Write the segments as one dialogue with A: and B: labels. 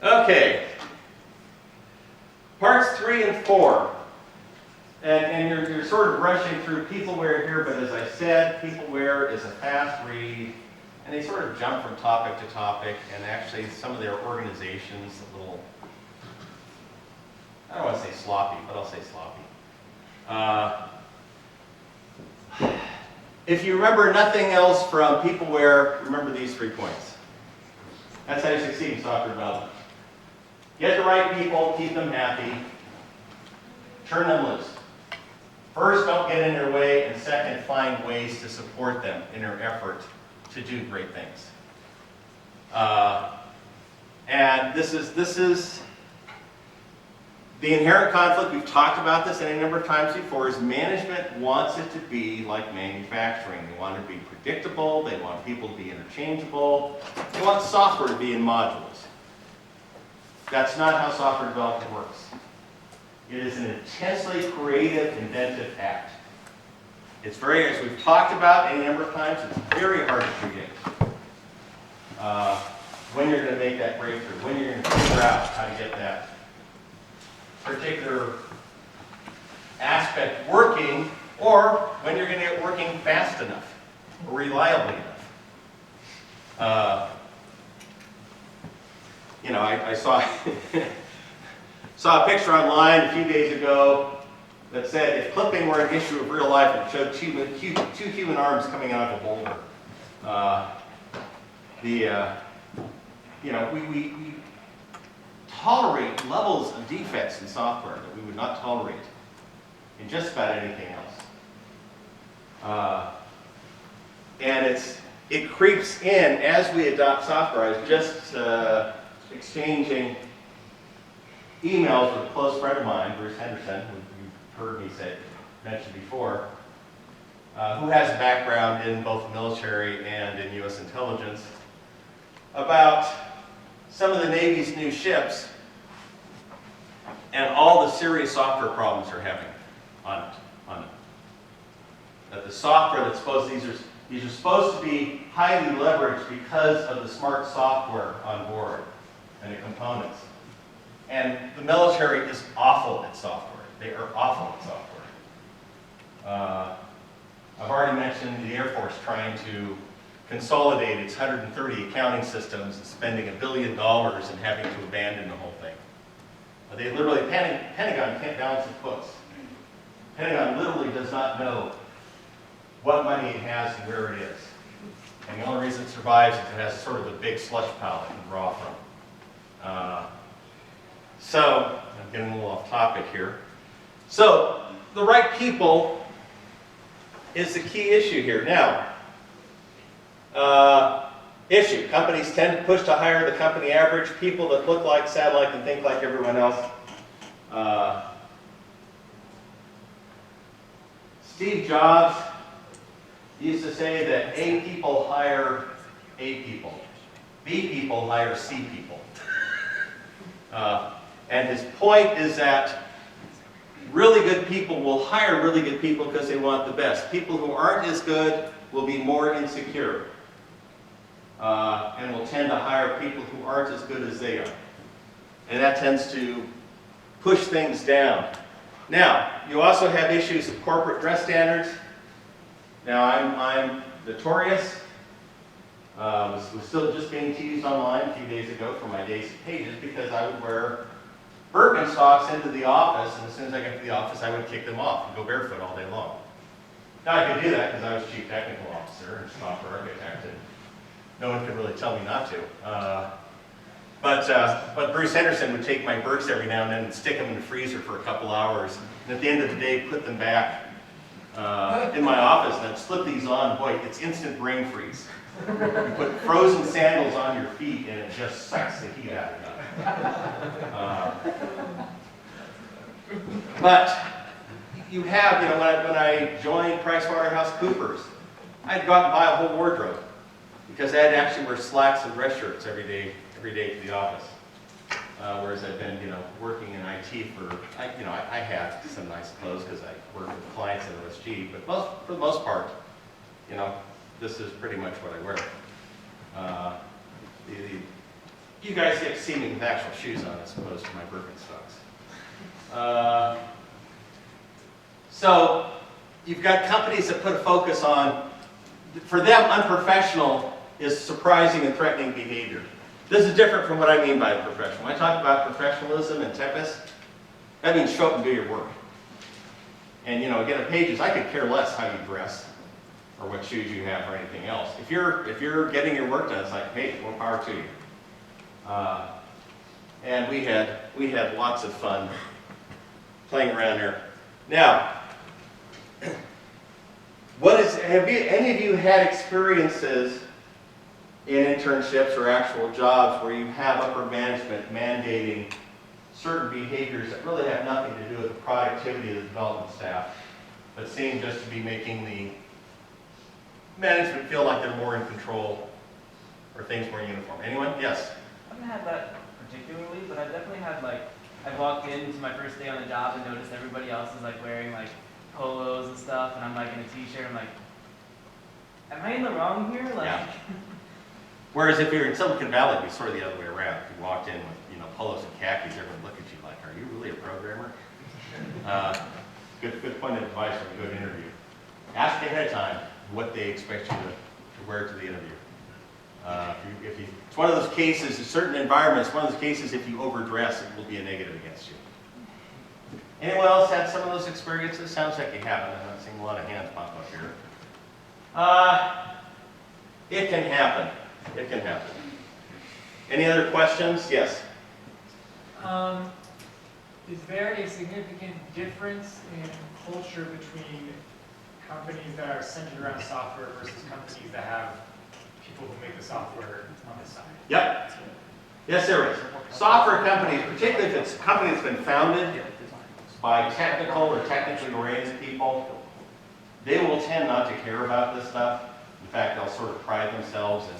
A: Okay. Parts 3 and 4. And you're sort of rushing through Peopleware here, but as I said, Peopleware is a fast read, and they sort of jump from topic to topic, and actually some of their organizations a little, I don't want to say sloppy, but I'll say sloppy. If you remember nothing else from Peopleware, remember these 3 points. That's how you succeed in software development. Get the right people, keep them happy, turn them loose. First, don't get in their way, and second, find ways to support them in their effort to do great things. And this is the inherent conflict. We've talked about this any number of times before, is management wants it to be like manufacturing. They want it to be predictable, they want people to be interchangeable, they want software to be in modules. That's not how software development works. It is an intensely creative, inventive act. It's very, as we've talked about any number of times, it's very hard to predict when you're going to make that breakthrough, when you're going to figure out how to get that particular aspect working, or when you're going to get it working fast enough or reliably enough. I saw saw a picture online a few days ago that said if clipping were an issue of real life, it showed two human arms coming out of a boulder. We tolerate levels of defects in software that we would not tolerate in just about anything else. And it creeps in as we adopt software. I was just exchanging emails with a close friend of mine, Bruce Henderson, who you've heard me mention before, who has a background in both the military and in U.S. intelligence, about some of the Navy's new ships and all the serious software problems they're having on it. That the software that's these are supposed to be highly leveraged because of the smart software on board and the components. And the military is awful at software. They are awful at software. I've already mentioned the Air Force trying to consolidate its 130 accounting systems and spending $1 billion and having to abandon the whole thing. They literally, Pentagon can't balance its books. Pentagon literally does not know what money it has and where it is. And the only reason it survives is it has sort of a big slush pile it can draw from. So, I'm getting a little off topic here. So, the right people is the key issue here. Now, issue. Companies tend to push to hire the company average, people that look like, sound like, and think like everyone else. Steve Jobs used to say that A people hire A people. B people hire C people. And his point is that really good people will hire really good people because they want the best. People who aren't as good will be more insecure and will tend to hire people who aren't as good as they are. And that tends to push things down. Now, you also have issues of corporate dress standards. Now, I'm notorious. Was still just being teased online a few days ago for my Days of Pages because I would wear Birkenstocks into the office, and as soon as I got to the office, I would kick them off and go barefoot all day long. Now, I could do that because I was chief technical officer and software architect, and no one could really tell me not to. But Bruce Henderson would take my Birks every now and then and stick them in the freezer for a couple hours, and at the end of the day, put them back in my office, and I'd slip these on. Boy, it's instant brain freeze. You put frozen sandals on your feet, and it just sucks the heat out of you. But you have, when I joined PricewaterhouseCoopers, I'd go out and buy a whole wardrobe because I'd actually wear slacks and dress shirts every day to the office. Whereas I've been, working in IT for, I had some nice clothes because I work with clients at OSG, but for the most part, this is pretty much what I wear. You guys get to see me with actual shoes on as opposed to my Birkenstocks. So you've got companies that put a focus on, for them, unprofessional is surprising and threatening behavior. This is different from what I mean by professional. When I talk about professionalism and tempest, that means show up and do your work. And again, at Pages, I could care less how you dress or what shoes you have or anything else. If you're getting your work done, it's like, hey, more power to you. And we had lots of fun playing around here. Now, have any of you had experiences in internships or actual jobs where you have upper management mandating certain behaviors that really have nothing to do with the productivity of the development staff, but seem just to be making the management feel like they're more in control or things more uniform? Anyone? Yes?
B: I haven't had that particularly, but I've definitely had I walked into my first day on the job and noticed everybody else is wearing polos and stuff, and I'm in a t-shirt. I'm like, am I in the wrong here?
A: Yeah. Whereas if you're in Silicon Valley, it'd be sort of the other way around. If you walked in with polos and khakis, everyone would look at you like, are you really a programmer? Good point of advice for a good interview. Ask ahead of time what they expect you to wear to the interview. It's one of those cases, in certain environments, one of those cases, if you overdress, it will be a negative against you. Anyone else had some of those experiences? Sounds like you haven't. I'm not seeing a lot of hands pop up here. It can happen. It can happen. Any other questions? Yes.
C: Is there a significant difference in culture between companies that are centered around software versus companies that have people who make the software on the side?
A: Yep. Yes, there is. Software companies, particularly if it's a company that's been founded by technical or technically oriented people, they will tend not to care about this stuff. In fact, they'll sort of pride themselves in,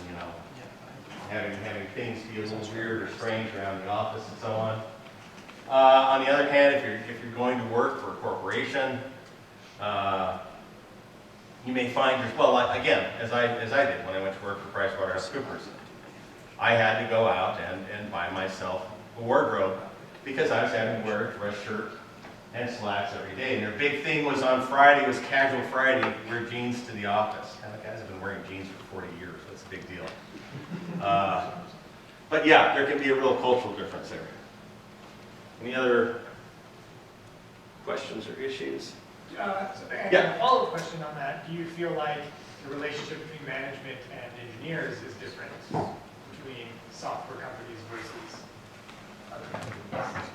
A: having things feel a little weird or strange around the office and so on. On the other hand, if you're going to work for a corporation, you may find, again, as I did when I went to work for PricewaterhouseCoopers, I had to go out and buy myself a wardrobe because I was having to wear a dress shirt and slacks every day. And their big thing was on Friday, was casual Friday, wear jeans to the office. And the guys have been wearing jeans for 40 years, that's a big deal. But yeah, there can be a real cultural difference there. Any other questions or issues?
C: A follow-up question on that. Do you feel like the relationship between management and engineers is different between software companies versus other companies?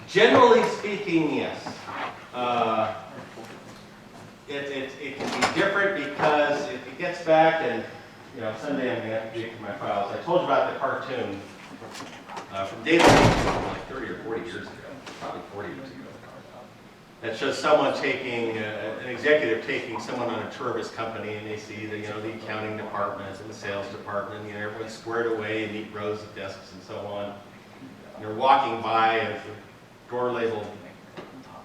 A: Generally speaking, yes. It can be different because if it gets back, and someday I'm going to have to dig through my files. I told you about the cartoon from David like 30 or 40 years ago, probably 40 years ago. That shows someone taking, an executive taking someone on a tour of his company, and they see the accounting department and the sales department, everyone's squared away in neat rows of desks and so on. You're walking by and the door labeled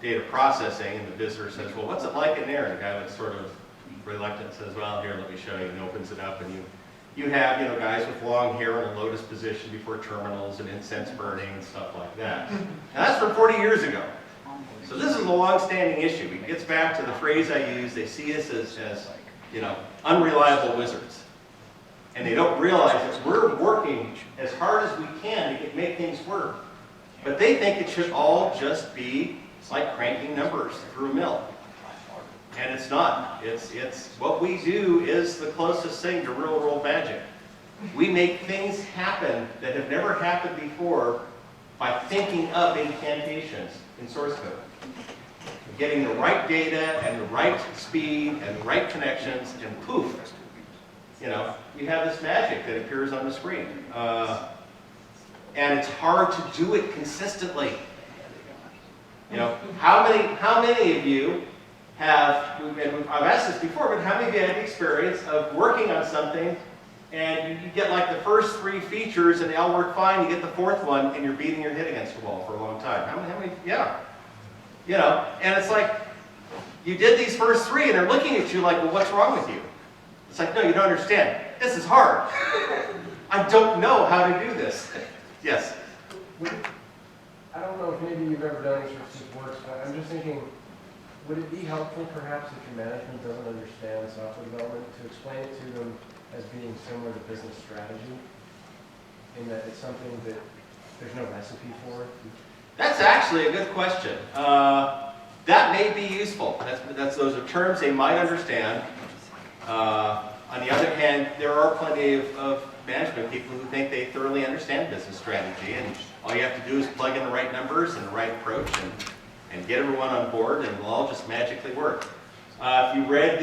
A: data processing, and the visitor says, well, what's it like in there? And the guy was sort of reluctant, says, well, here, let me show you, and opens it up, and you have, guys with long hair in a lotus position before terminals and incense burning and stuff like that. And that's from 40 years ago. So this is a long-standing issue. It gets back to the phrase I use, they see us as unreliable wizards. And they don't realize that we're working as hard as we can to make things work. But they think it should all just be like cranking numbers through a mill. And it's not. It's what we do is the closest thing to real world magic. We make things happen that have never happened before by thinking of incantations in source code. Getting the right data and the right speed and the right connections, and poof, you have this magic that appears on the screen. And it's hard to do it consistently. How many of you have, I've asked this before, but how many of you had the experience of working on something and you get like the first 3 features and they all work fine, you get the 4th one and you're beating your head against the wall for a long time? How many? Yeah. And it's like, you did these first 3 and they're looking at you like, well, what's wrong with you? It's like, no, you don't understand. This is hard. I don't know how to do this. Yes.
D: I don't know if maybe you've ever done this or if this works, but I'm just thinking, would it be helpful perhaps if your management doesn't understand software development to explain it to them as being similar to business strategy? In that it's something that there's no recipe for?
A: That's actually a good question. That may be useful. Those are terms they might understand. On the other hand, there are plenty of management people who think they thoroughly understand business strategy, and all you have to do is plug in the right numbers and the right approach and get everyone on board, and it'll all just magically work. If you read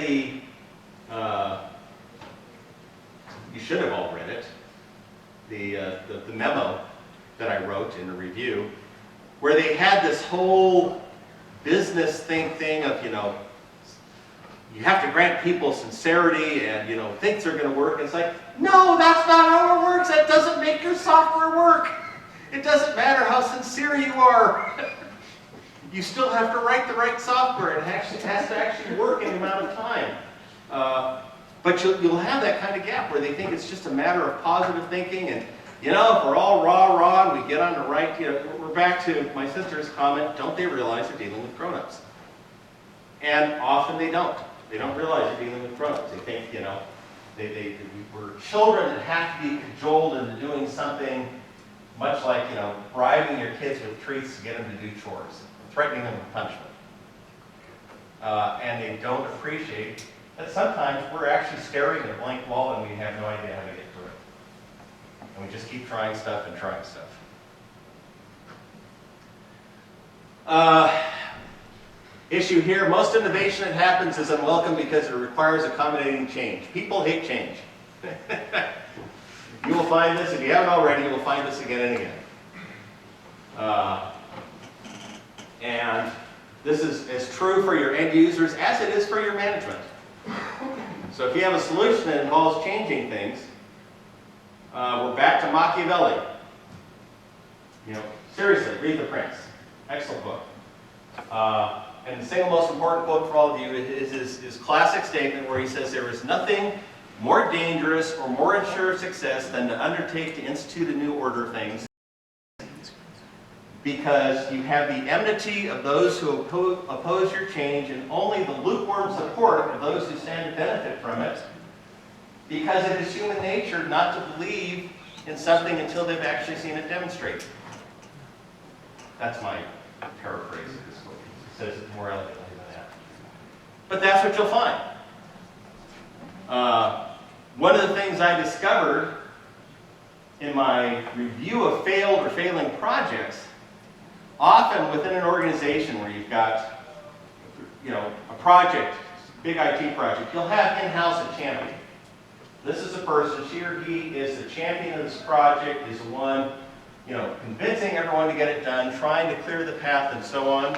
A: you should have all read it, the memo that I wrote in the review, where they had this whole business thing of, you have to grant people sincerity and, things are going to work. And it's like, no, that's not how it works. That doesn't make your software work. It doesn't matter how sincere you are. You still have to write the right software. It has to actually work in the amount of time. But you'll have that kind of gap where they think it's just a matter of positive thinking. And, if we're all raw and we get on the right, we're back to my sister's comment, don't they realize they're dealing with grown-ups? And often they don't. They don't realize they're dealing with grown-ups. They think, we're children that have to be cajoled into doing something much like, bribing your kids with treats to get them to do chores, threatening them with punishment. And they don't appreciate that sometimes we're actually staring at a blank wall and we have no idea how to get through it. And we just keep trying stuff and trying stuff. Issue here, most innovation that happens is unwelcome because it requires accommodating change. People hate change. You will find this, if you haven't already, you will find this again and again. And this is as true for your end users as it is for your management. So if you have a solution that involves changing things, we're back to Machiavelli. Seriously, read The Prince. Excellent book. And the single most important quote for all of you is his classic statement where he says, there is nothing more dangerous or more unsure of success than to undertake to institute a new order of things, because you have the enmity of those who oppose your change and only the lukewarm support of those who stand to benefit from it, because it is human nature not to believe in something until they've actually seen it demonstrated. That's my paraphrase of this book. It says it more elegantly than that. But that's what you'll find. One of the things I discovered in my review of failed or failing projects, often within an organization where you've got, a project, big IT project, you'll have in-house a champion. This is a person, she or he is the champion of this project, is the one, convincing everyone to get it done, trying to clear the path and so on.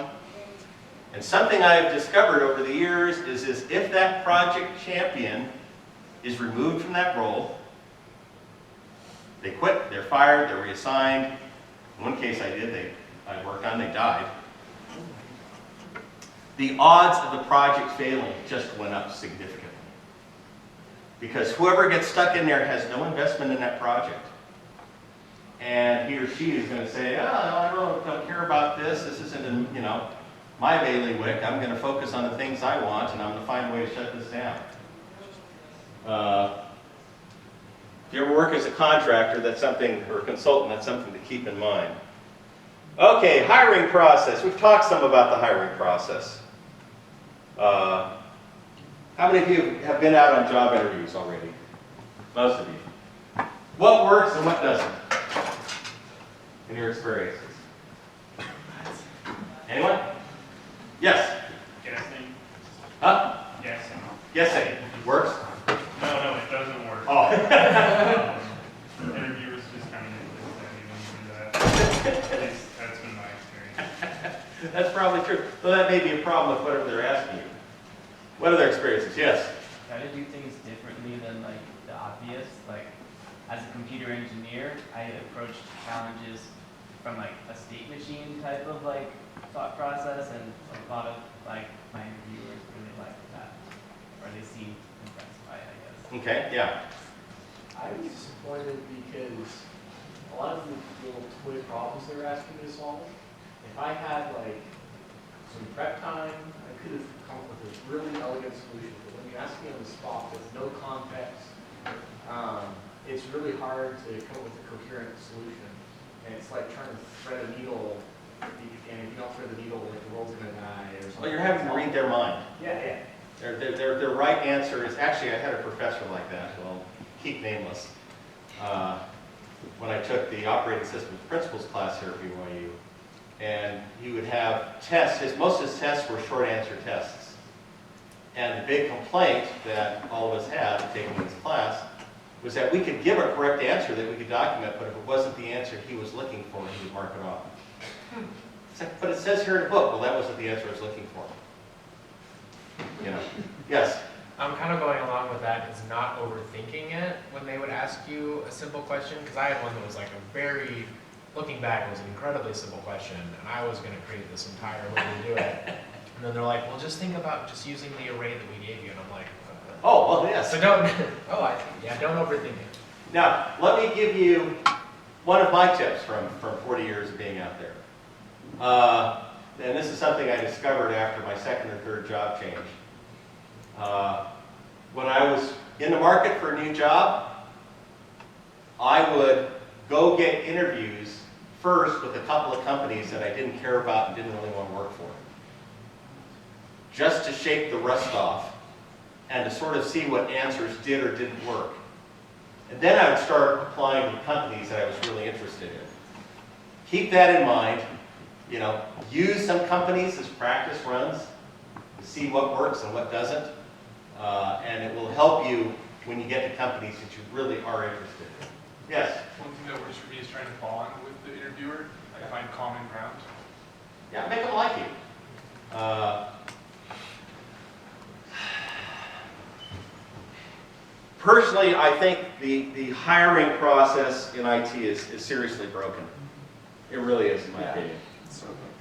A: And something I've discovered over the years is if that project champion is removed from that role, they quit, they're fired, they're reassigned. In one case I worked on, they died. The odds of the project failing just went up significantly. Because whoever gets stuck in there has no investment in that project. And he or she is going to say, I don't care about this, this isn't, my bailiwick, I'm going to focus on the things I want and I'm going to find a way to shut this down. If you ever work as a contractor, that's something, or a consultant, that's something to keep in mind. Okay, hiring process. We've talked some about the hiring process. How many of you have been out on job interviews already? Most of you. What works and what doesn't? In your experiences? Anyone? Yes?
E: Guessing.
A: Huh?
E: Guessing.
A: Guessing. Works?
E: No, it doesn't work.
A: Oh.
E: Interviewers just kind of do that. At least that's been my experience.
A: That's probably true. Well, that may be a problem with whatever they're asking you. What are their experiences? Yes?
B: Try to do things differently than the obvious. As a computer engineer, I approached challenges from a state machine type of thought process, and a lot of my interviewers really liked that, or they seemed impressed by it, I guess.
A: Okay, yeah.
D: I was disappointed because
F: a lot of the little toy problems they were asking me to solve, if I had like some prep time, I could have come up with a really elegant solution. But when you ask me on the spot with no context, it's really hard to come up with a coherent solution. And it's like trying to thread a needle, and if you don't thread the needle, like the world's gonna die or something.
A: Well, you're having to read their mind.
F: Yeah.
A: Their right answer is, actually, I had a professor like that, who I'll keep nameless, when I took the operating systems principles class here at BYU. And he would have tests, most of his tests were short answer tests. And the big complaint that all of us had taking this class was that we could give a correct answer that we could document, but if it wasn't the answer he was looking for, he would mark it off. It's like, but it says here in the book, well, that wasn't the answer I was looking for. You know, yes?
G: I'm kind of going along with that, is not overthinking it when they would ask you a simple question, because I had one that was like a very, looking back, it was an incredibly simple question, and I was going to create this entire way to do it. And then they're like, well, just think about just using the array that we gave you, and I'm like,
A: Oh, well, yes.
G: so don't, don't overthink it.
A: Now, let me give you one of my tips from 40 years of being out there. And this is something I discovered after my second or third job change. When I was in the market for a new job, I would go get interviews first with a couple of companies that I didn't care about and didn't really want to work for, just to shake the rust off and to sort of see what answers did or didn't work. And then I would start applying to companies that I was really interested in. Keep that in mind. You know, use some companies as practice runs to see what works and what doesn't. And it will help you when you get to companies that you really are interested in. Yes?
E: One thing that works for me is trying to bond with the interviewer, like find common ground.
A: Yeah, make them like you. Personally, I think the hiring process in IT is seriously broken. It really is, in my opinion.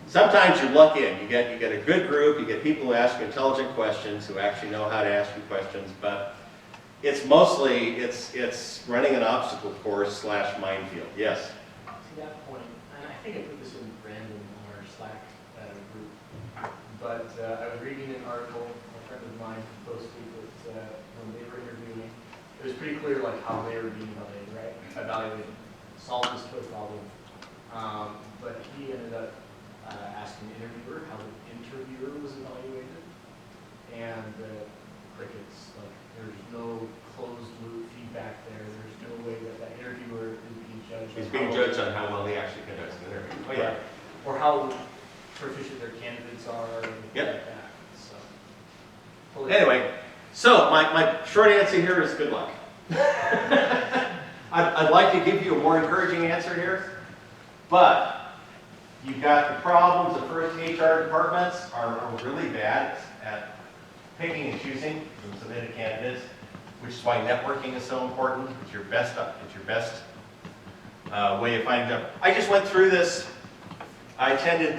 A: Sometimes you luck in. You get a good group, you get people who ask you intelligent questions, who actually know how to ask you questions, but it's mostly, it's running an obstacle course / minefield. Yes?
F: To that point, and I think I put this in random on our Slack group, but I was reading an article a friend of mine posted that when they were interviewing, it was pretty clear like how they were being evaluated, right? Evaluated, solve this toy problem. But he ended up asking the interviewer how the interviewer was evaluated, and crickets. Like there's no closed loop feedback there. There's no way that that interviewer is being judged.
A: He's being judged on how well he actually conducts an interview.
F: Oh yeah, or how proficient their candidates are, and
A: Yep.
F: like that. So. Totally.
A: Anyway, so my short answer here is good luck. I'd like to give you a more encouraging answer here, but you've got the problems. The first HR departments are really bad at picking and choosing from submitted candidates, which is why networking is so important. It's your best way of finding them. I just went through this. I attended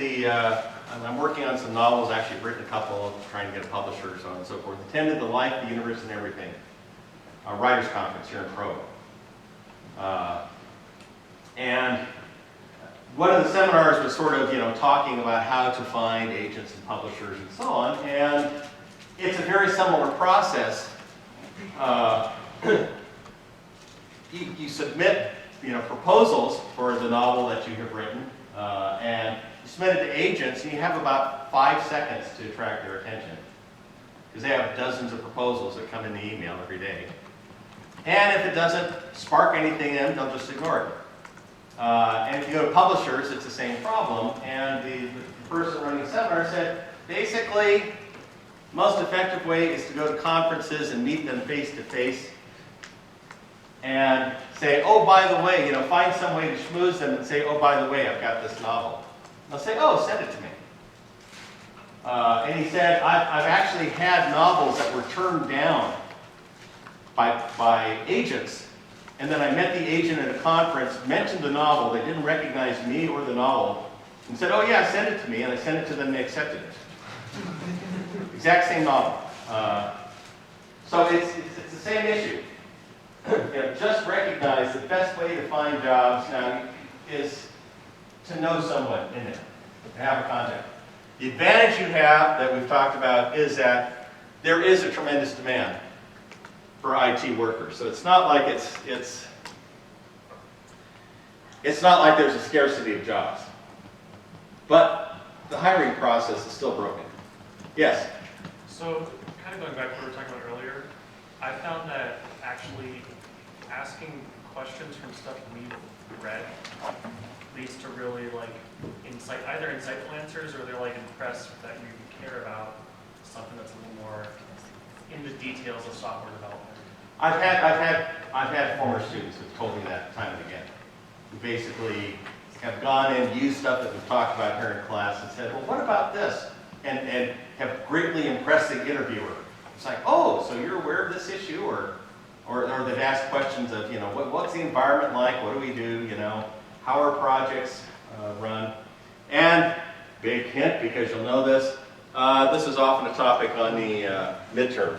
A: I'm working on some novels. Actually, I've written a couple, trying to get a publisher, so on and so forth. Attended the Life, the Universe, and Everything writers conference here in Provo. And one of the seminars was sort of, talking about how to find agents and publishers and so on. And it's a very similar process. You submit, proposals for the novel that you have written, and you submit it to agents, and you have about 5 seconds to attract their attention, because they have dozens of proposals that come in the email every day. And if it doesn't spark anything in, they'll just ignore it. And if you go to publishers, it's the same problem. And the person running the seminar said, basically, most effective way is to go to conferences and meet them face to face and say, oh, by the way, find some way to schmooze them and say, oh, by the way, I've got this novel. They'll say, oh, send it to me. And he said, I've actually had novels that were turned down by agents, and then I met the agent at a conference, mentioned the novel, they didn't recognize me or the novel, and said, oh yeah, send it to me, and I sent it to them and they accepted it. Exact same novel. So it's the same issue. just recognize the best way to find jobs now is to know someone in it, to have a contact. The advantage you have that we've talked about is that there is a tremendous demand for IT workers. So it's not like it's not like there's a scarcity of jobs. But the hiring process is still broken. Yes?
E: So, kind of going back to what we were talking about earlier, I found that actually asking questions from stuff we've read leads to really like either insightful answers, or they're like impressed that you care about something that's a little more in the details of software development.
A: I've had former students who've told me that time and again, who basically have gone and used stuff that we've talked about here in class and said, well, what about this? And have greatly impressed the interviewer. It's like, oh, so you're aware of this issue? Or they've asked questions of, what's the environment like? What do we do? How are projects run? And big hint, because you'll know this, this is often a topic on the midterm.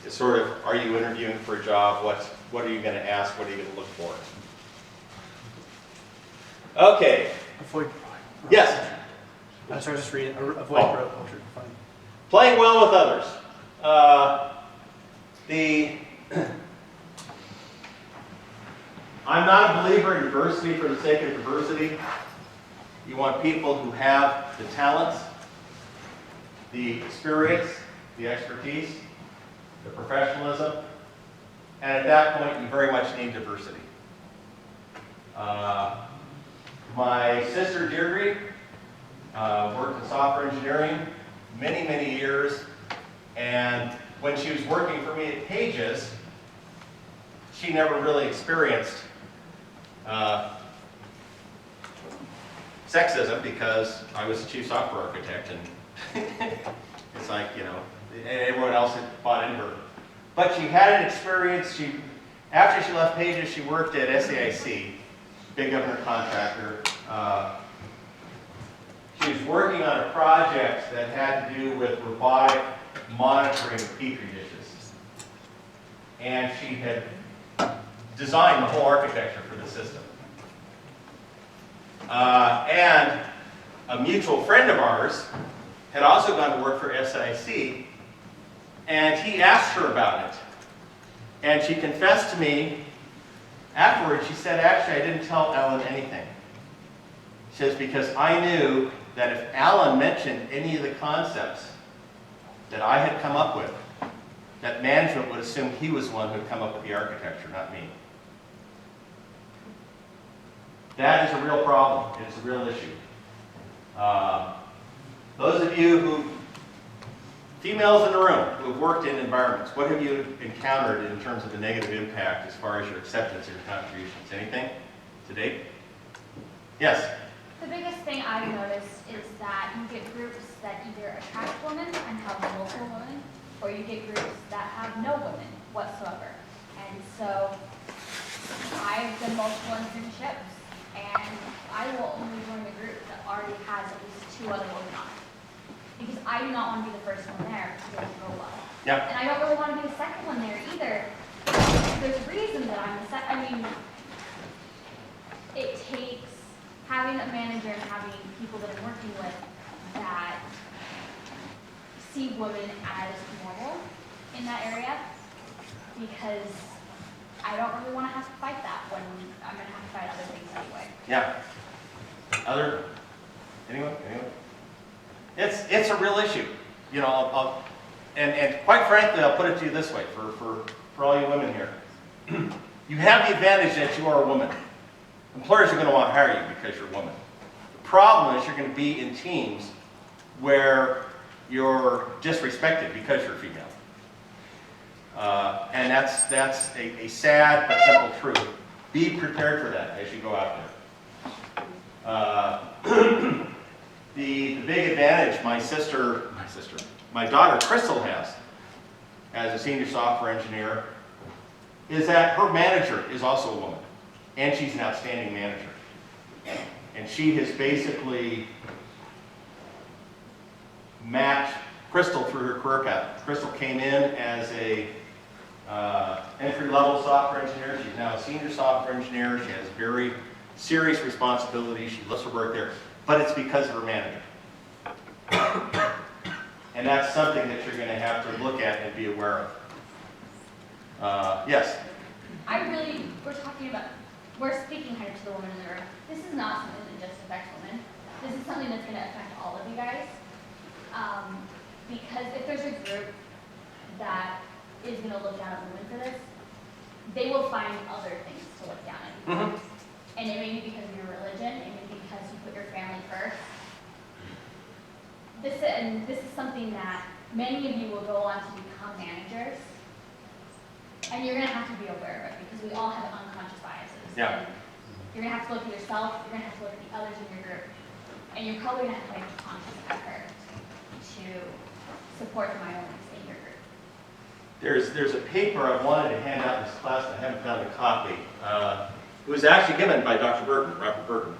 A: It's sort of, are you interviewing for a job? What are you going to ask? What are you going to look for? Okay.
H: Avoid.
A: Yes?
H: I'm sorry, just read it. Avoid rope culture. Fine.
A: Playing well with others. I'm not a believer in diversity for the sake of diversity. You want people who have the talents, the experience, the expertise, the professionalism, and at that point you very much need diversity. My sister Deirdre worked in software engineering many, many years, and when she was working for me at Pages, she never really experienced sexism because I was the chief software architect, and it's like, everyone else had bought into her. But she had an experience. After she left Pages, she worked at SAIC, big government contractor. She was working on a project that had to do with robotic monitoring of Petri dishes. And she had designed the whole architecture for the system. And a mutual friend of ours had also gone to work for SIC, and he asked her about it. And she confessed to me afterwards, she said, actually, I didn't tell Alan anything. She says, because I knew that if Alan mentioned any of the concepts that I had come up with, that management would assume he was the one who had come up with the architecture, not me. That is a real problem. It's a real issue. Those of you females in the room who have worked in environments, what have you encountered in terms of the negative impact as far as your acceptance of your contributions? Anything to date? Yes?
I: The biggest thing I've noticed is that you get groups that either attract women and have multiple women, or you get groups that have no women whatsoever. And so I've done multiple internships, and I will only join the group that already has at least 2 other women on it. Because I do not want to be the first one there to get to go well.
A: Yeah.
I: And I don't really want to be the second one there either. There's a reason that I'm the second. It takes having a manager and having people that I'm working with that see women as normal in that area, because I don't really want to have to fight that when I'm going to have to fight other things anyway.
A: Yeah. Anyone? It's a real issue. And quite frankly, I'll put it to you this way, for all you women here. You have the advantage that you are a woman. Employers are going to want to hire you because you're a woman. The problem is you're going to be in teams where you're disrespected because you're female. And that's a sad but simple truth. Be prepared for that as you go out there. The big advantage my daughter Crystal has as a senior software engineer is that her manager is also a woman, and she's an outstanding manager. And she has basically matched Crystal through her career path. Crystal came in as a entry-level software engineer. She's now a senior software engineer. She has very serious responsibilities. She loves her work there, but it's because of her manager. And that's something that you're going to have to look at and be aware of. Yes?
I: We're speaking here to the woman in the room. This is not something that just affects women. This is something that's going to affect all of you guys. Because if there's a group that is going to look down at women for this, they will find other things to look down at.
A: Mm-hmm.
I: And it may be because of your religion, it may be because you put your family first. This is something that many of you will go on to become managers, and you're going to have to be aware of it because we all have unconscious biases.
A: Yeah.
I: And you're going to have to look at yourself, you're going to have to look at the others in your group, and you're probably going to have to make a conscious effort to support the minorities in your group.
A: There's a paper I wanted to hand out in this class and I haven't found a copy. It was actually given by Dr. Burton, Robert Burton,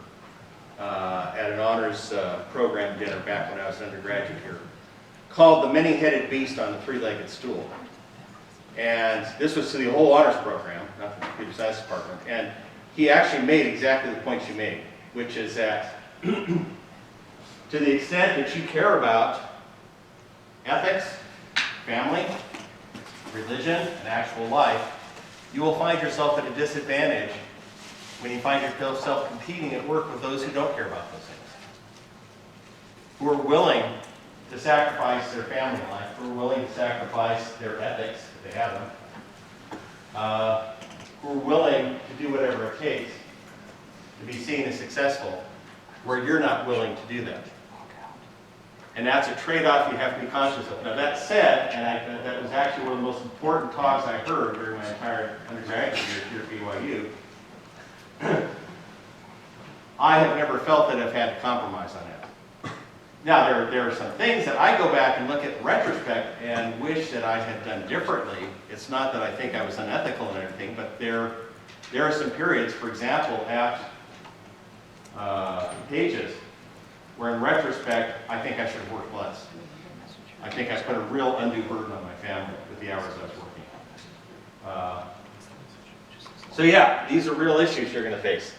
A: at an honors program dinner back when I was an undergraduate here, called The Many-Headed Beast on the Three-Legged Stool. And this was to the whole honors program, not the computer science department. And he actually made exactly the points you made, which is that to the extent that you care about ethics, family, religion, and actual life, you will find yourself at a disadvantage when you find yourself competing at work with those who don't care about those things, who are willing to sacrifice their family life, who are willing to sacrifice their ethics, if they have them, who are willing to do whatever it takes to be seen as successful, where you're not willing to do that. And that's a trade-off you have to be conscious of. Now that said, and that was actually one of the most important talks I heard during my entire undergraduate year here at BYU, I have never felt that I've had to compromise on that. Now there are some things that I go back and look at in retrospect and wish that I had done differently. It's not that I think I was unethical and everything, but there are some periods, for example, at Pages, where in retrospect, I think I should have worked less. I think I put a real undue burden on my family with the hours I was working. So yeah, these are real issues you're going to face.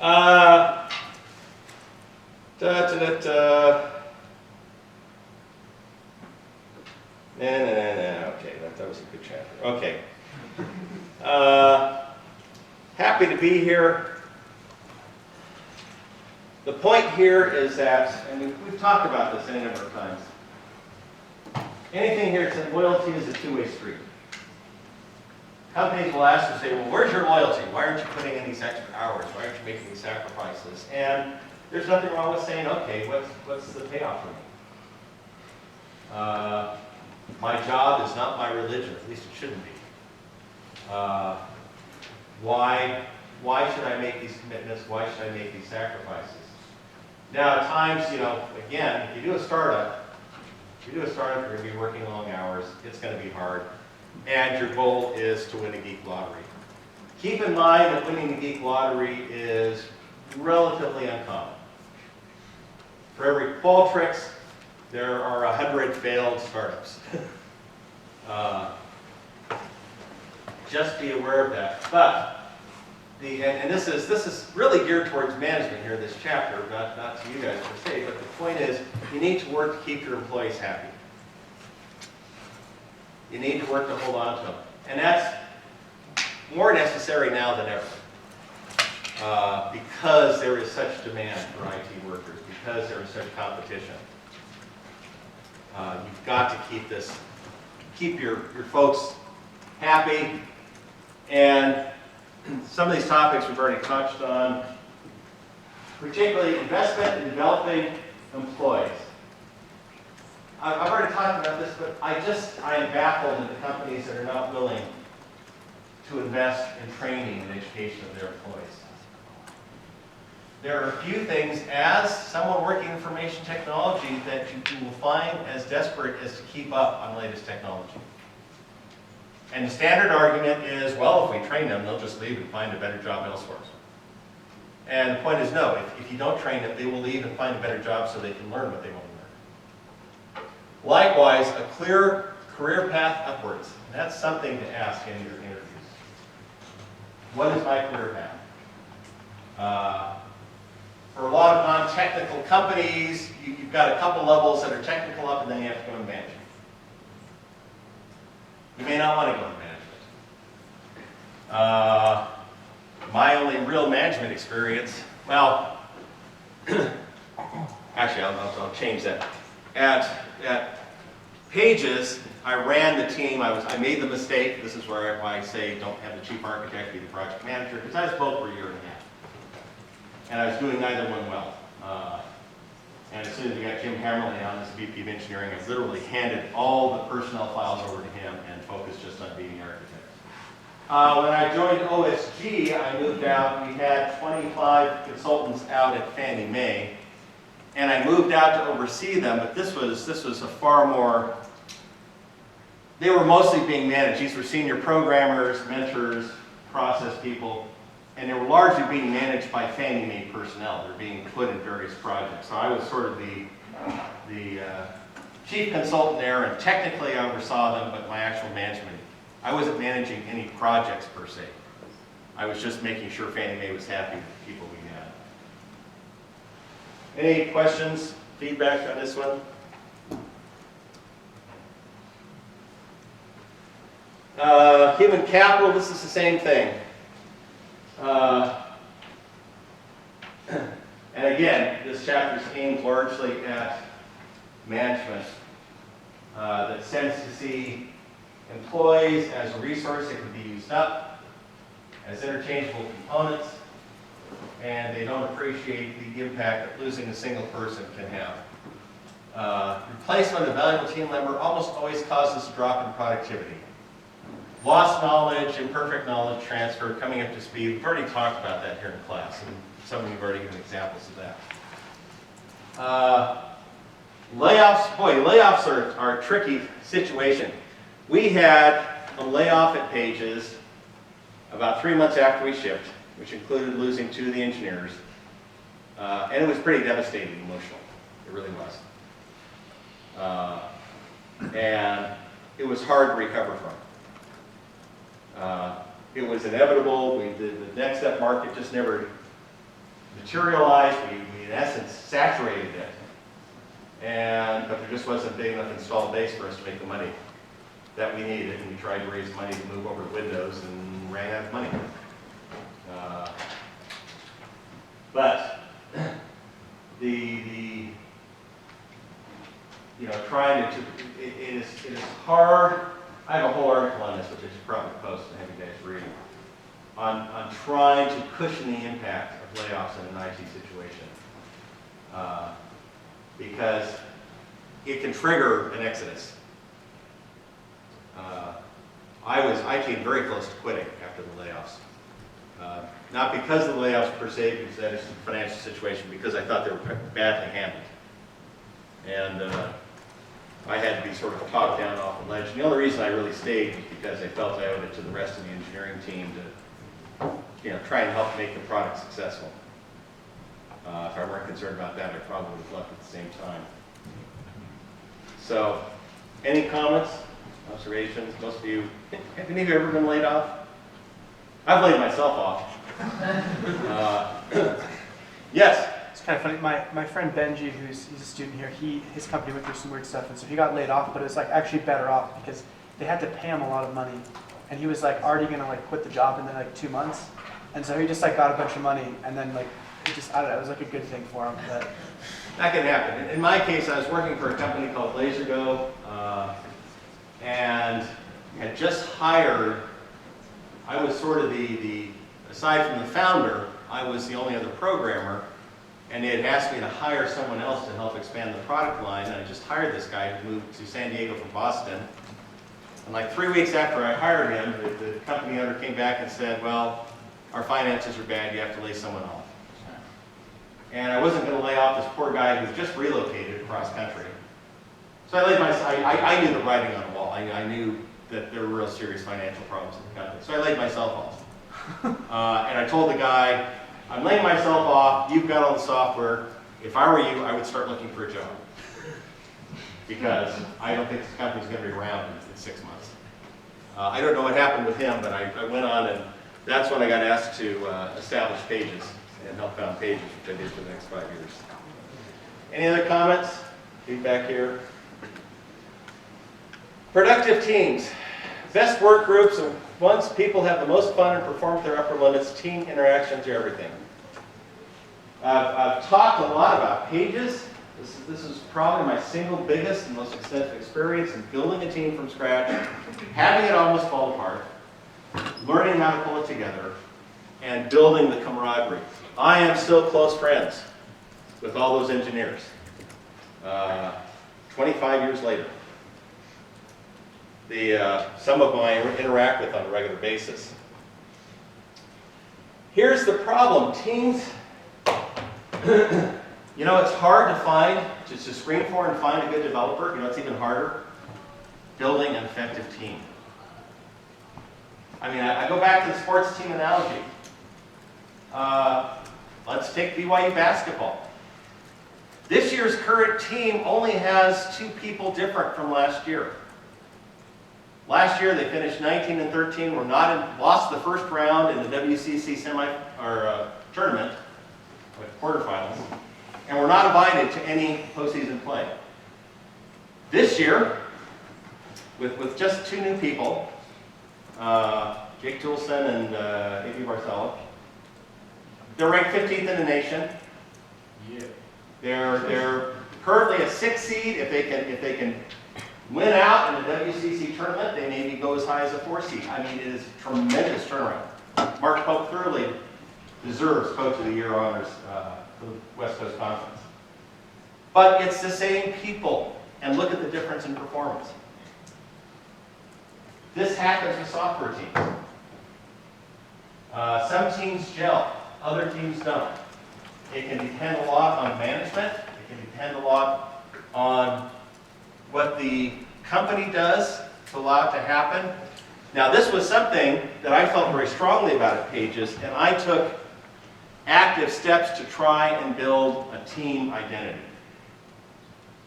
A: Okay, that was a good chapter. Okay. Happy to be here. The point here is that, and we've talked about this any number of times, anything here says loyalty is a two-way street. Companies will ask you, say, well, where's your loyalty? Why aren't you putting in these extra hours? Why aren't you making these sacrifices? And there's nothing wrong with saying, okay, what's the payoff for me? My job is not my religion, at least it shouldn't be. Why should I make these commitments? Why should I make these sacrifices? Now, at times, again, if you do a startup, you're going to be working long hours. It's going to be hard. And your goal is to win a geek lottery. Keep in mind that winning the geek lottery is relatively uncommon. For every Qualtrics, there are 100 failed startups. Just be aware of that. But and this is really geared towards management here, this chapter, not to you guys per se, but the point is you need to work to keep your employees happy. You need to work to hold on to them. And that's more necessary now than ever because there is such demand for IT workers, because there is such competition. You've got to keep your folks happy. And some of these topics we've already touched on, particularly investment in developing employees. I've already talked about this, but I am baffled at the companies that are not willing to invest in training and education of their employees. There are a few things, as someone working in information technology, that you will find as desperate as to keep up on latest technology. And the standard argument is, well, if we train them, they'll just leave and find a better job elsewhere. And the point is, no, if you don't train them, they will leave and find a better job so they can learn what they want to learn. Likewise, a clear career path upwards. That's something to ask in your interviews. What is my career path? For a lot of non-technical companies, you've got a couple levels that are technical up, and then you have to go into management. You may not want to go into management. My only real management experience, well, actually, I'll change that. At Pages, I ran the team. I made the mistake. This is where I say don't have the chief architect be the project manager, because I was both for a year and a half. And I was doing neither one well. And as soon as we got Jim Hammerly on as VP of Engineering, I literally handed all the personnel files over to him and focused just on being the architect. When I joined OSG, I moved out. We had 25 consultants out at Fannie Mae, and I moved out to oversee them. But this was a far more. They were mostly being managed. These were senior programmers, mentors, process people. And they were largely being managed by Fannie Mae personnel. They're being put in various projects. So I was sort of the chief consultant there, and technically I oversaw them, but my actual management, I wasn't managing any projects per se. I was just making sure Fannie Mae was happy with the people we had. Any questions, feedback on this one? Human capital, this is the same thing. And again, this chapter is aimed largely at management that tends to see employees as a resource that can be used up, as interchangeable components, and they don't appreciate the impact that losing a single person can have. Replacement of valuable team member almost always causes a drop in productivity. Lost knowledge, imperfect knowledge transfer, coming up to speed. We've already talked about that here in class, and some of you have already given examples of that. Layoffs, boy, layoffs are a tricky situation. We had a layoff at Pages about 3 months after we shipped, which included losing 2 of the engineers, and it was pretty devastating emotionally. It really was. And it was hard to recover from. It was inevitable. The next step market just never materialized. We in essence saturated it, but there just wasn't a big enough installed base for us to make the money that we needed, and we tried to raise money to move over to Windows and ran out of money. But trying to it is hard. I have a whole article on this, which I should probably post and have you guys read, on trying to cushion the impact of layoffs in an IT situation. Because it can trigger an exodus. I came very close to quitting after the layoffs. Not because of the layoffs per se, because that is the financial situation, because I thought they were badly handled. And I had to be sort of talked down off the ledge. And the only reason I really stayed was because I felt I owed it to the rest of the engineering team to, try and help make the product successful. If I weren't concerned about that, I probably would have left at the same time. So, any comments, observations? Most of you, have any of you ever been laid off? I've laid myself off. Yes?
H: It's kind of funny. My friend Benji, he's a student here, his company went through some weird stuff, and so he got laid off, but it was like actually better off because they had to pay him a lot of money, and he was like already gonna like quit the job in like 2 months, and so he just like got a bunch of money, and then like I don't know, it was like a good thing for him. But
A: that can happen. In my case, I was working for a company called LaserGo, and had just hired. I was sort of aside from the founder, I was the only other programmer. And they had asked me to hire someone else to help expand the product line, and I just hired this guy who moved to San Diego from Boston. And like 3 weeks after I hired him, the company owner came back and said, well, our finances are bad, you have to lay someone off. And I wasn't going to lay off this poor guy who just relocated across country. So I knew the writing on the wall. I knew that there were real serious financial problems in the company. So I laid myself off. And I told the guy, I'm laying myself off, you've got all the software. If I were you, I would start looking for a job. because I don't think this company's going to be around in 6 months. I don't know what happened with him, but I went on, and that's when I got asked to establish Pages and help found Pages, which I did for the next 5 years. Any other comments? Feedback here? Productive teams. Best work groups are once people have the most fun and perform to their upper limits. Team interactions are everything. I've talked a lot about Pages. This is probably my single biggest and most extensive experience in building a team from scratch, having it almost fall apart, learning how to pull it together, and building the camaraderie. I am still close friends with all those engineers, 25 years later. Some of them I interact with on a regular basis. Here's the problem. Teams, you know, it's hard to find, just to screen for and find a good developer. You know, it's even harder. Building an effective team. I mean, I go back to the sports team analogy. Let's take BYU basketball. This year's current team only has 2 people different from last year. Last year they finished 19-13. Lost the first round in the WCC tournament, like quarterfinals, and were not invited to any postseason play. This year, with just 2 new people, Jake Toulson and A.B. Barcelo, they're ranked 15th in the nation.
F: Yeah.
A: They're currently a 6 seed. If they can win out in the WCC tournament, they maybe go as high as a 4 seed. I mean, it is a tremendous turnaround. Mark Pope thoroughly deserves Coach of the Year honors for the West Coast Conference. But it's the same people, and look at the difference in performance. This happens with software teams. Some teams gel, other teams don't. It can depend a lot on management. It can depend a lot on what the company does to allow it to happen. Now, this was something that I felt very strongly about at Pages, and I took active steps to try and build a team identity.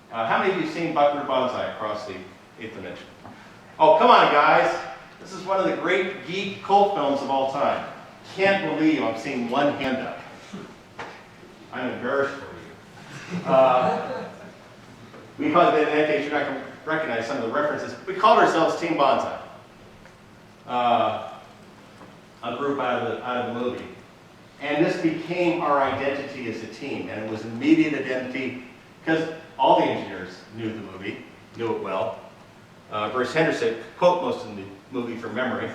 A: How many of you have seen Buckaroo Banzai across the 8th dimension? Oh, come on, guys. This is one of the great geek cult films of all time. Can't believe I'm seeing one hand up. I'm embarrassed for you. We probably did in you're not going to recognize some of the references. We called ourselves Team Banzai. A group out of the movie. And this became our identity as a team. And it was immediate identity because all the engineers knew the movie, knew it well. Bruce Henderson could quote most of the movie from memory.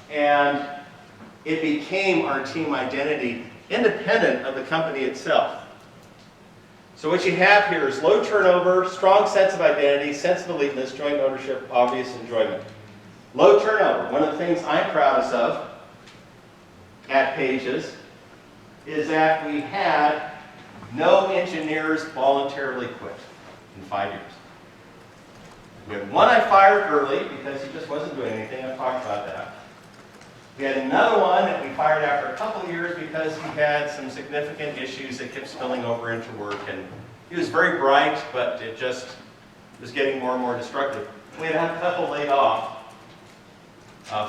A: And it became our team identity independent of the company itself. So what you have here is low turnover, strong sense of identity, sense of eliteness, joint ownership, obvious enjoyment. Low turnover. One of the things I'm proudest of at Pages is that we had no engineers voluntarily quit in 5 years. We had one I fired early because he just wasn't doing anything. I've talked about that. We had another one that we fired after a couple of years because he had some significant issues that kept spilling over into work. And he was very bright, but it just was getting more and more destructive. We had a couple laid off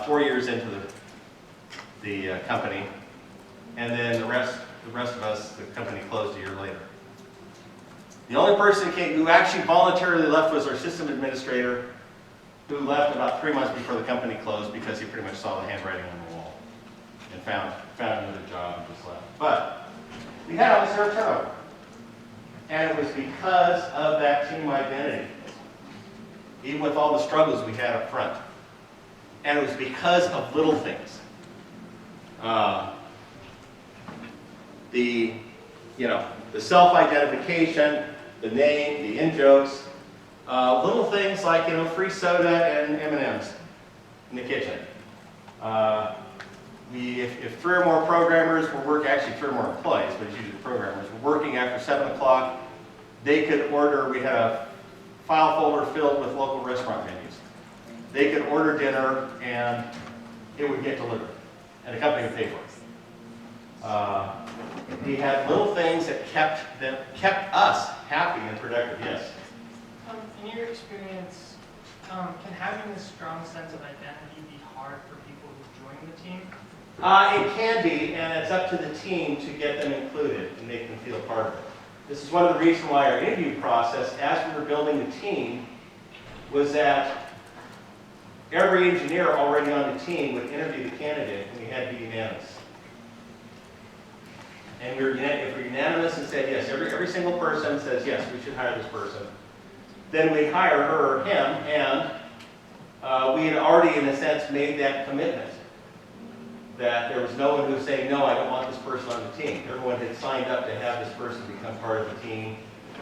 A: 4 years into the company. And then the rest of us, the company closed a year later. The only person who actually voluntarily left was our system administrator, who left about 3 months before the company closed because he pretty much saw the handwriting on the wall and found another job and just left. But we had all this turnover. And it was because of that team identity, even with all the struggles we had up front. And it was because of little things. The self-identification, the name, the in-jokes, little things like, free soda and M&Ms in the kitchen. If 3 or more programmers were working, actually 3 or more employees, but it's usually the programmers, were working after 7 o'clock, they could order, we had a file folder filled with local restaurant menus. They could order dinner and it would get delivered, and the company would pay for it. We had little things that kept us happy and productive, yes.
J: In your experience, can having this strong sense of identity be hard for people who join the team?
A: It can be, and it's up to the team to get them included and make them feel part of it. This is one of the reasons why our interview process, as we were building the team, was that every engineer already on the team would interview the candidate, and we had to be unanimous. And if we're unanimous and said yes, every single person says yes, we should hire this person, then we hire her or him, and we had already, in a sense, made that commitment. That there was no one who was saying, no, I don't want this person on the team. Everyone had signed up to have this person become part of the team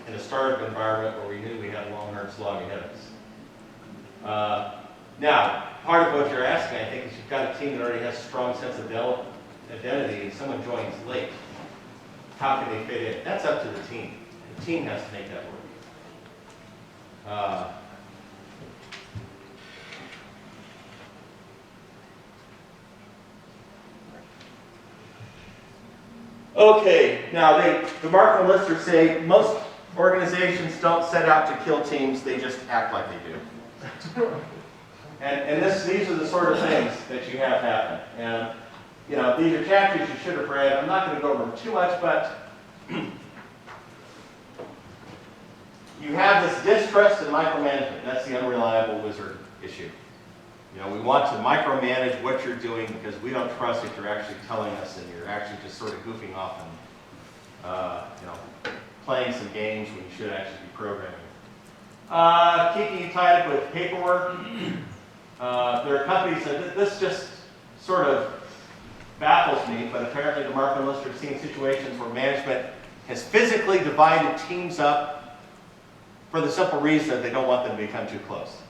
A: in a startup environment where we knew we had a long, hard slog ahead of us. Now, part of what you're asking, I think, is you've got a team that already has a strong sense of identity, and someone joins late. How can they fit in? That's up to the team. The team has to make that work. Okay, now the Markman listers say most organizations don't set out to kill teams, they just act like they do. And these are the sort of things that you have happen. And you know, these are chapters you should have read. I'm not going to go over them too much, but you have this distrust and micromanagement. That's the unreliable wizard issue. You know, we want to micromanage what you're doing because we don't trust if you're actually telling us and you're actually just sort of goofing off and, you know, playing some games when you should actually be programming. Keeping you tied up with paperwork. There are companies that this just sort of baffles me, but apparently the Markman lister have seen situations where management has physically divided teams up for the simple reason that they don't want them to become too close.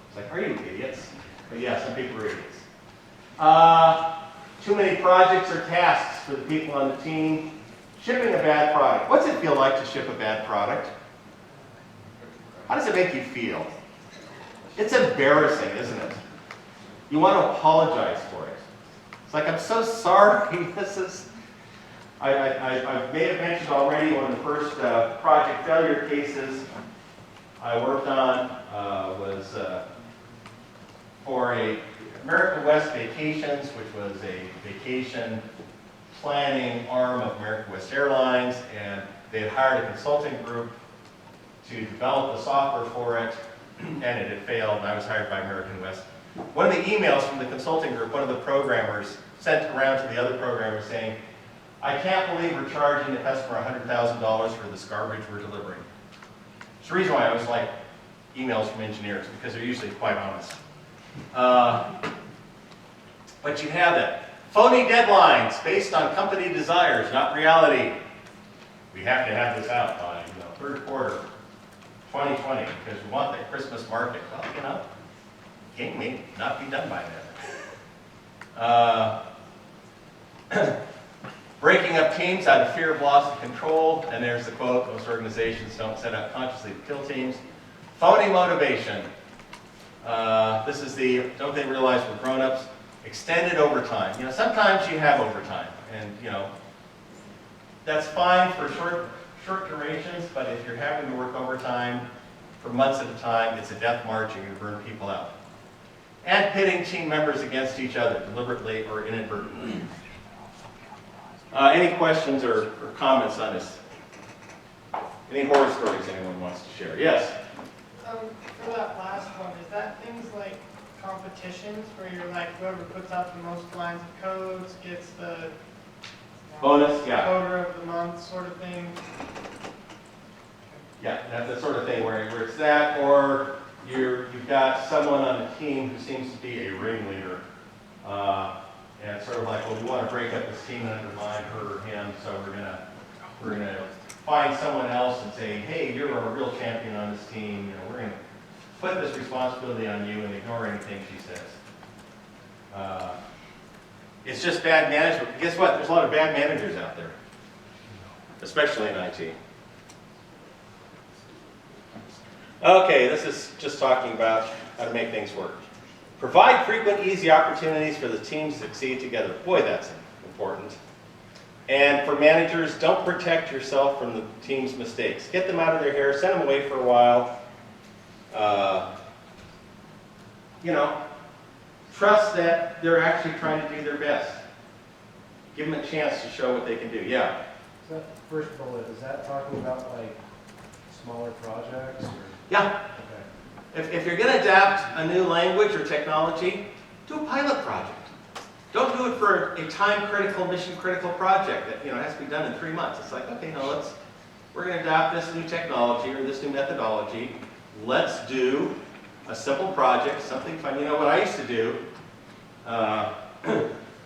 A: It's like, are you idiots? But yeah, some people are idiots. Too many projects or tasks for the people on the team. Shipping a bad product. What's it feel like to ship a bad product? How does it make you feel? It's embarrassing, isn't it? You want to apologize for it. It's like, I'm so sorry. This is, I've made it mentioned already, one of the first project failure cases I worked on was for a American West Vacations, which was a vacation planning arm of American West Airlines, and they had hired a consulting group to develop the software for it, and it had failed, and I was hired by American West. One of the emails from the consulting group, one of the programmers sent around to the other programmers saying, I can't believe we're charging the customer $100,000 for this garbage we're delivering. It's the reason why I always like emails from engineers, because they're usually quite honest. But you have that. Phony deadlines based on company desires, not reality. We have to have this out by third quarter 2020 because we want that Christmas market. Well, you know, it may not be done by then. Breaking up teams out of fear of loss of control, and there's the quote, most organizations don't set out consciously to kill teams. Phony motivation. This is the, don't they realize we're grown-ups? Extended overtime. You know, sometimes you have overtime, and you know, that's fine for short durations, but if you're having to work overtime for months at a time, it's a death march, you're going to burn people out. And pitting team members against each other, deliberately or inadvertently. Any questions or comments on this? Any horror stories anyone wants to share? Yes?
J: For that last one, is that things like competitions where you're like, whoever puts out the most lines of codes gets the
A: Bonus, yeah.
J: coder of the month sort of thing?
A: Yeah, that's the sort of thing where it's that, or you've got someone on the team who seems to be a ringleader. And it's sort of like, well, we want to break up this team and undermine her or him, so we're gonna find someone else and say, hey, you're a real champion on this team. You know, we're gonna put this responsibility on you and ignore anything she says. It's just bad management. Guess what? There's a lot of bad managers out there, especially in IT. Okay, this is just talking about how to make things work. Provide frequent, easy opportunities for the teams to succeed together. Boy, that's important. And for managers, don't protect yourself from the team's mistakes. Get them out of their hair, send them away for a while. You know, trust that they're actually trying to do their best. Give them a chance to show what they can do. Yeah.
D: So that first bullet, is that talking about like smaller projects or?
A: Yeah.
D: Okay.
A: If you're going to adapt a new language or technology, do a pilot project. Don't do it for a time-critical, mission-critical project that has to be done in 3 months. It's like, okay, no, we're going to adopt this new technology or this new methodology. Let's do a simple project, something fun. You know what I used to do?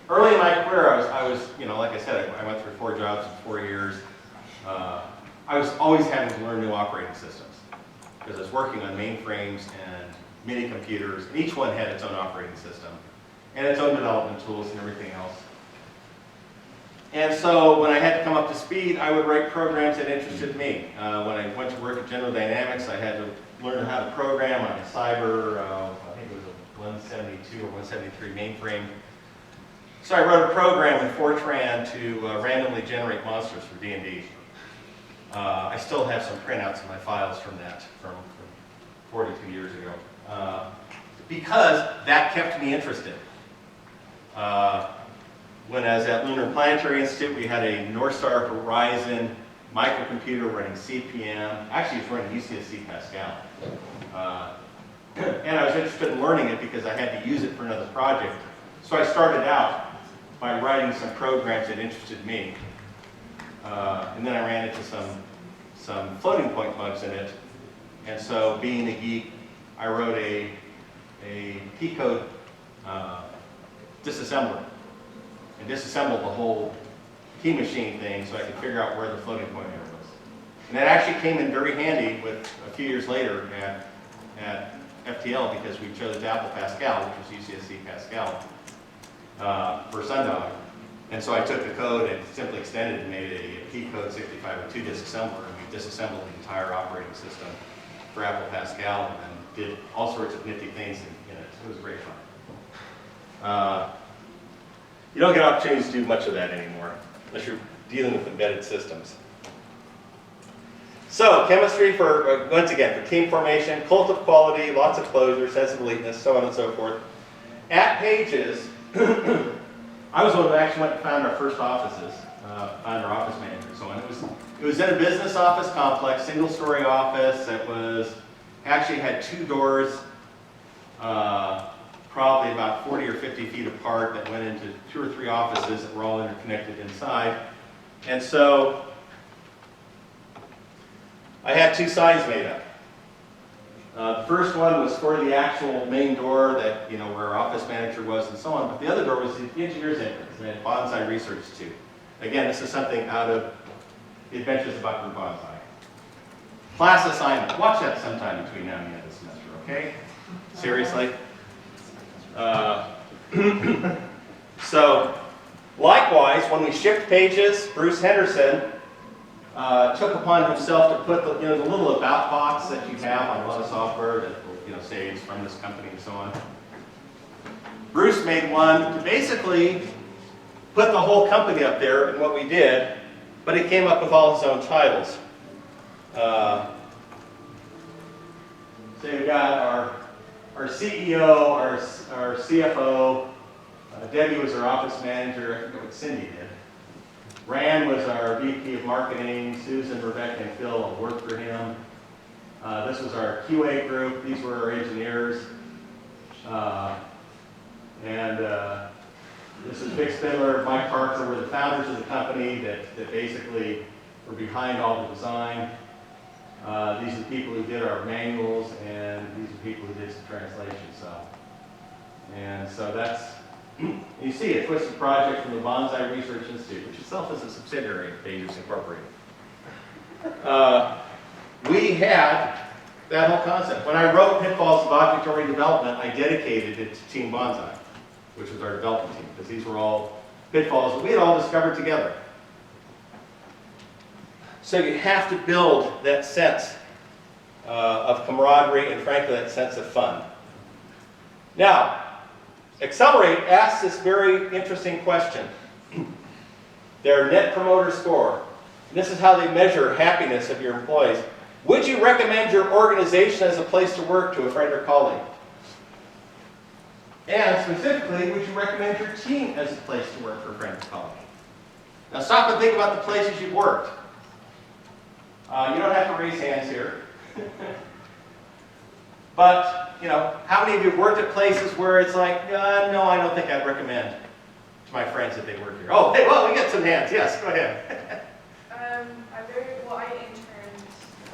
A: Early in my career, I was, like I said, I went through 4 jobs in 4 years. I was always having to learn new operating systems because I was working on mainframes and mini computers, and each one had its own operating system and its own development tools and everything else. And so when I had to come up to speed, I would write programs that interested me. When I went to work at General Dynamics, I had to learn how to program on a Cyber, I think it was a 172 or 173 mainframe. So I wrote a program in Fortran to randomly generate monsters for D&D. I still have some printouts in my files from that, from 42 years ago. Because that kept me interested. When I was at Lunar Planetary Institute, we had a Northstar Horizon microcomputer running CPM. Actually, it's running UCSC Pascal. And I was interested in learning it because I had to use it for another project. So I started out by writing some programs that interested me. And then I ran into some floating point bugs in it. And so, being a geek, I wrote a P-code disassembler and disassembled the whole key machine thing so I could figure out where the floating point error was. And that actually came in very handy with a few years later at FTL because we chose Apple Pascal, which was UCSC Pascal, for Sundog. And so I took the code and simply extended and made a P-code 6502 disassembler, and we disassembled the entire operating system for Apple Pascal and then did all sorts of nifty things in it. It was great fun. You don't get opportunities to do much of that anymore unless you're dealing with embedded systems. So, chemistry for, once again, for team formation, cult of quality, lots of closure, sense of eliteness, so on and so forth. At Pages, I was the one who actually went and found our first offices, found our office manager and so on. It was in a business office complex, single-story office that was, actually had 2 doors, probably about 40 or 50 feet apart that went into 2 or 3 offices that were all interconnected inside. And so I had 2 signs made up. The first one was for the actual main door that, where our office manager was and so on, but the other door was the engineer's entrance, and it had bonsai research too. Again, this is something out of The Adventures of Dr. Bonsai. Class assignment. Watch that sometime between now and the end of the semester, okay? Seriously? So, likewise, when we shipped Pages, Bruce Henderson took upon himself to put the little about box that you have on a lot of software that will say it's from this company and so on. Bruce made one to basically put the whole company up there and what we did, but he came up with all his own titles. So you've got our CEO, our CFO, Debbie was our office manager, I forget what Cindy did. Rand was our VP of Marketing, Susan, Rebecca, and Phil all worked for him. This was our QA group, these were our engineers. This is Vic Spindler, Mike Parker were the founders of the company that basically were behind all the design. These are the people who did our manuals, and these are the people who did some translation. So that's, you see a twisted project from the Bonsai Research Institute, which itself is a subsidiary of Pages Incorporated. We had that whole concept. When I wrote Pitfalls of Object-Oriented Development, I dedicated it to Team Bonsai, which was our development team, because these were all pitfalls that we had all discovered together. So you have to build that sense of camaraderie and, frankly, that sense of fun. Now, Accelerate asks this very interesting question. their Net Promoter Score. And this is how they measure happiness of your employees. Would you recommend your organization as a place to work to a friend or colleague? And specifically, would you recommend your team as a place to work for a friend or colleague? Now stop and think about the places you've worked. You don't have to raise hands here. But, you know, how many of you have worked at places where it's like, no, I don't think I'd recommend to my friends that they work here. Oh, hey, well, we got some hands. Yes, go ahead.
K: I interned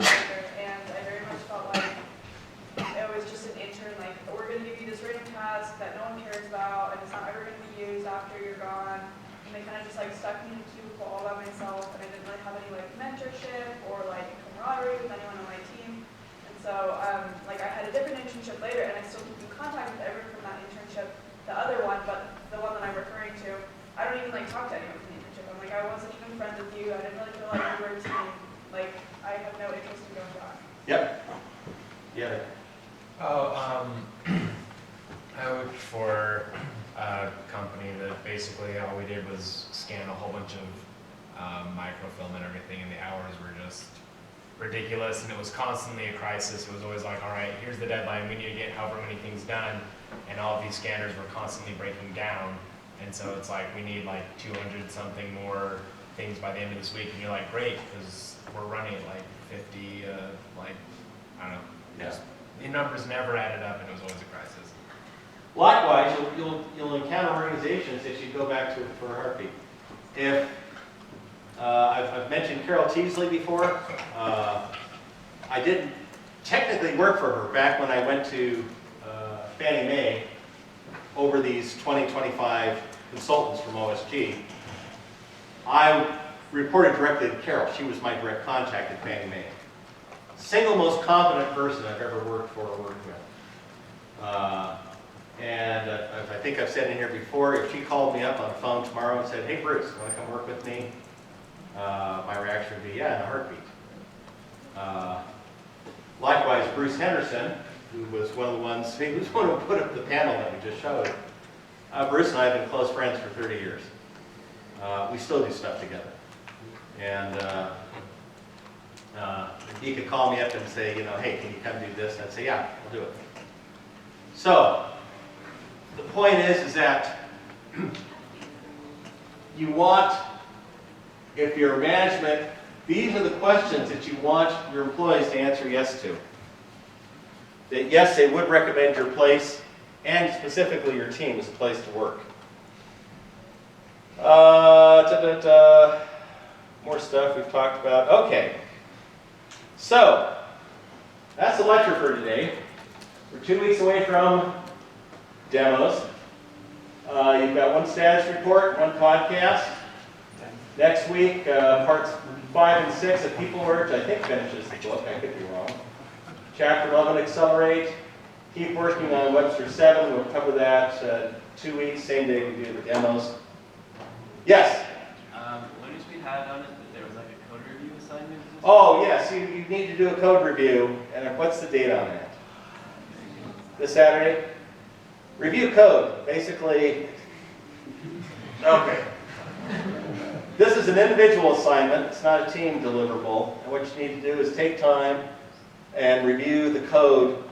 K: there, and I very much felt like it was just an intern, like, we're going to give you this random task that no one cares about, and it's not ever going to be used after you're gone. And they kind of just like stuck me in a cubicle all by myself, and I didn't really have any like mentorship or like camaraderie with anyone on my team. And so like I had a different internship later, and I still keep in contact with everyone from that internship, the other one, but the one that I'm referring to, I don't even like talk to anyone from the internship. I'm like, I wasn't even friends with you. I didn't really feel like we were a team. Like, I have no interest in going back.
A: Yep. Yeah.
G: Oh, I worked for a company that basically all we did was scan a whole bunch of microfilm and everything, and the hours were just ridiculous, and it was constantly a crisis. It was always like, all right, here's the deadline, we need to get however many things done, and all of these scanners were constantly breaking down, and so it's like, we need like 200 something more things by the end of this week, and you're like, great, because we're running at like 50, like, I don't know,
A: Yeah.
G: the numbers never added up, and it was always a crisis.
A: Likewise, you'll encounter organizations that you go back to for a heartbeat. If I've mentioned Carol Teasley before. I didn't technically work for her back when I went to Fannie Mae over these 25 consultants from OSG. I reported directly to Carol. She was my direct contact at Fannie Mae. Single most competent person I've ever worked for or worked with. And I think I've said in here before, if she called me up on the phone tomorrow and said, hey Bruce, you want to come work with me? My reaction would be, yeah, in a heartbeat. Likewise, Bruce Henderson, who was one of the ones, he was one who put up the panel that we just showed. Bruce and I have been close friends for 30 years. We still do stuff together. And he could call me up and say, you know, hey, can you come do this? And I'd say, yeah, I'll do it. So, the point is that you want, if you're management, these are the questions that you want your employees to answer yes to. That yes, they would recommend your place, and specifically your team as a place to work. More stuff we've talked about. Okay. So, that's the lecture for today. We're 2 weeks away from demos. You've got one status report, one podcast. Next week, parts 5 and 6 of Peopleware, which I think finishes the book. I could be wrong. Chapter 11, Accelerate. Keep working on Webster 7. We'll cover that 2 weeks, same day we do the demos. Yes?
B: Notice we had on it that there was like a code review assignment.
A: Oh, yes, you need to do a code review. And what's the date on that? This Saturday? Review code, basically. Okay. This is an individual assignment. It's not a team deliverable. And what you need to do is take time and review the code.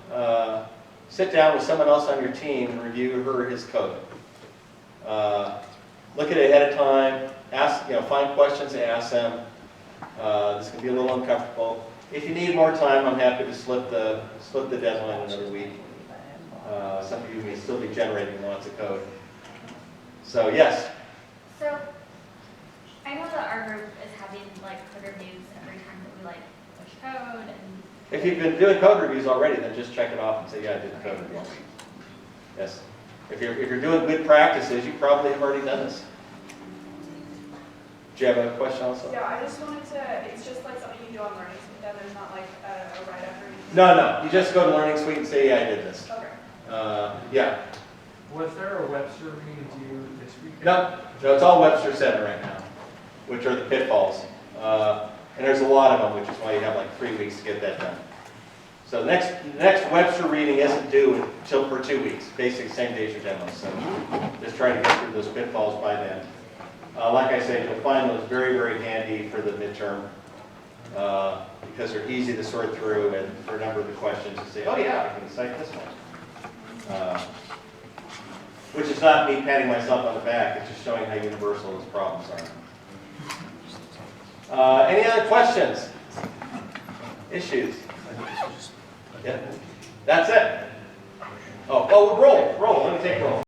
A: Sit down with someone else on your team and review her or his code. Look at it ahead of time. Ask, find questions to ask them. This can be a little uncomfortable. If you need more time, I'm happy to slip the deadline another week. Some of you may still be generating lots of code. So yes.
I: So I know that our group is having like code reviews every time that we like push code and.
A: If you've been doing code reviews already, then just check it off and say, yeah, I did the code review. Yes. If you're doing good practices, you probably have already done this. Do you have a question also?
K: Yeah, I just wanted to, it's just like something you do on Learning Suite, then there's not like a write-up or anything?
A: No. You just go to Learning Suite and say, yeah, I did this.
K: Okay.
A: Yeah.
D: Was there a Webster reading due this week?
A: No, it's all Webster 7 right now, which are the pitfalls. And there's a lot of them, which is why you have like 3 weeks to get that done. So the next Webster reading isn't due until for 2 weeks, basically same day as your demo. So just try to get through those pitfalls by then. Like I said, you'll find those very, very handy for the midterm because they're easy to sort through, and for a number of the questions to say, oh yeah, I can cite this one. Which is not me patting myself on the back, it's just showing how universal those problems are. Any other questions? Issues? Yeah. That's it. Oh, roll. Let me take roll.